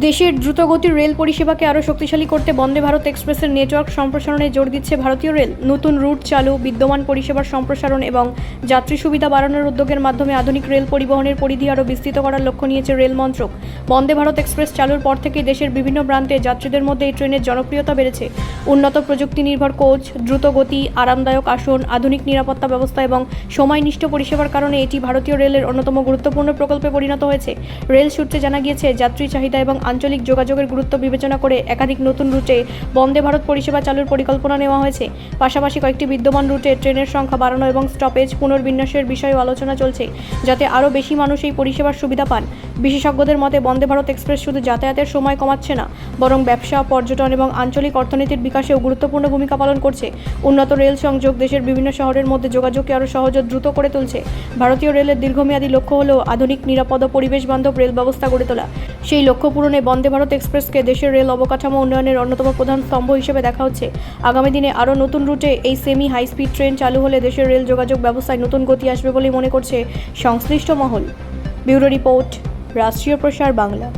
দেশের দ্রুতগতির রেল পরিষেবাকে আরও শক্তিশালী করতে বন্দে ভারত এক্সপ্রেসের নেটওয়ার্ক সম্প্রসারণে জোর দিচ্ছে ভারতীয় রেল। নতুন রুট চালু, বিদ্যমান পরিষেবার সম্প্রসারণ এবং যাত্রী সুবিধা বাড়ানোর উদ্যোগের মাধ্যমে আধুনিক রেল পরিবহনের পরিধি আরও বিস্তৃত করার লক্ষ্য নিয়েছে রেল মন্ত্রক। বন্দে ভারত এক্সপ্রেস চালুর পর থেকে দেশের বিভিন্ন প্রান্তে যাত্রীদের মধ্যে এই ট্রেনের জনপ্রিয়তা বেড়েছে। উন্নত প্রযুক্তি নির্ভর কোচ, দ্রুতগতি, আরামদায়ক আসন, আধুনিক নিরাপত্তা ব্যবস্থা এবং সময়নিষ্ঠ পরিষেবার কারণে এটি ভারতীয় রেলের অন্যতম গুরুত্বপূর্ণ প্রকল্পে পরিণত হয়েছে। রেল সূত্রে জানা গিয়েছে, যাত্রী চাহিদা এবং আঞ্চলিক যোগাযোগের গুরুত্ব বিবেচনা করে একাধিক নতুন রুটে বন্দে ভারত পরিষেবা চালুর পরিকল্পনা নেওয়া হয়েছে। পাশাপাশি কয়েকটি বিদ্যমান রুটে ট্রেনের সংখ্যা বাড়ানো এবং স্টপেজ পুনর্বিন্যাসের বিষয়েও আলোচনা চলছে, যাতে আরও বেশি মানুষ এই পরিষেবার সুবিধা পান। বিশেষজ্ঞদের মতে, বন্দে ভারত এক্সপ্রেস শুধু যাতায়াতের সময় কমাচ্ছে না, বরং ব্যবসা, পর্যটন এবং আঞ্চলিক অর্থনীতির বিকাশেও গুরুত্বপূর্ণ ভূমিকা পালন করছে। উন্নত রেল সংযোগ দেশের বিভিন্ন শহরের মধ্যে যোগাযোগকে আরও সহজ ও দ্রুত করে তুলছে। ভারতীয় রেলের দীর্ঘমেয়াদী লক্ষ্য হল আধুনিক, নিরাপদ ও পরিবেশ বান্ধব রেল ব্যবস্থা গড়ে তোলা। সেই লক্ষ্য পূরণে বন্দে ভারত এক্সপ্রেসকে দেশের রেল অবকাঠামো উন্নয়নের অন্যতম প্রধান স্তম্ভ হিসেবে দেখা হচ্ছে। আগামী দিনে আরও নতুন রুটে এই সেমি হাই স্পিড ট্রেন চালু হলে দেশের রেল যোগাযোগ ব্যবস্থায় নতুন গতি আসবে বলেই মনে করছে সংশ্লিষ্ট মহল। ব্যুরো রিপোর্ট, রাষ্ট্রীয় প্রসার বাংলা।